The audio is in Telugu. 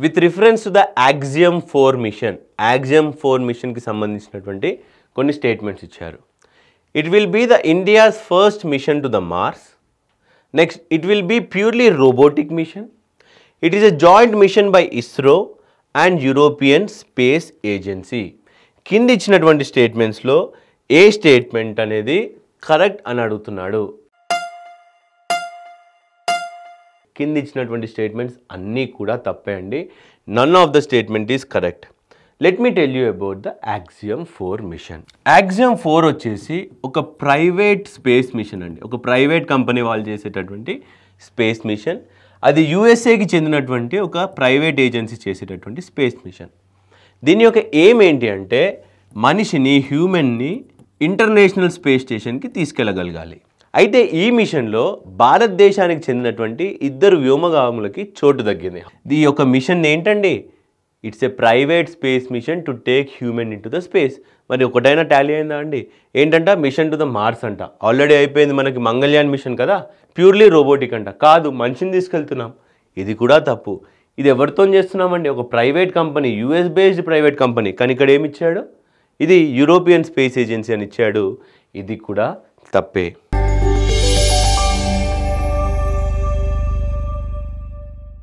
With reference to the Axiom 4 mission, Axiom 4 మిషన్కి సంబంధించినటువంటి కొన్ని స్టేట్మెంట్స్ ఇచ్చారు. It will be the India's first mission to the Mars. Next, it will be purely robotic mission. It is a joint mission by ISRO and European space agency. కింద ఇచ్చినటువంటి స్టేట్మెంట్స్లో ఏ స్టేట్మెంట్ అనేది కరెక్ట్ అని అడుగుతున్నాడు. కింద ఇచ్చినటువంటి స్టేట్మెంట్స్ అన్నీ కూడా తప్పే అండి. None of the statement is correct. Let me tell you about the Axiom 4 mission. Axiom 4 వచ్చేసి ఒక ప్రైవేట్ స్పేస్ మిషన్ అండి. ఒక ప్రైవేట్ కంపెనీ వాళ్ళు చేసేటటువంటి స్పేస్ మిషన్. అది యూఎస్ఏకి చెందినటువంటి ఒక ప్రైవేట్ ఏజెన్సీ చేసేటటువంటి స్పేస్ మిషన్. దీని యొక్క ఎయిమ్ ఏంటి అంటే మనిషిని, హ్యూమన్ని ఇంటర్నేషనల్ స్పేస్ స్టేషన్కి తీసుకెళ్ళగలగాలి. అయితే ఈ మిషన్లో భారతదేశానికి చెందినటువంటి 2 వ్యోమగాములకి చోటు తగ్గింది. ఈ యొక్క మిషన్ ఏంటండి? It's a private space mission to take human in to the space. మరి ఒకటైనా టాలీ అయిందా అండి? ఏంటంట? మిషన్ టు ద మార్స్ అంట. ఆల్రెడీ అయిపోయింది మనకి మంగళయాన్ మిషన్ కదా, ప్యూర్లీ రోబోటిక్ అంట. కాదు, మనిషిని తీసుకెళ్తున్నాం. ఇది కూడా తప్పు. ఇది ఎవరితో చేస్తున్నామండి? ఒక private company, US based private company. కానీ ఇక్కడ ఏమి ఇచ్చాడు? ఇది యూరోపియన్ స్పేస్ ఏజెన్సీ అని ఇచ్చాడు. ఇది కూడా తప్పే.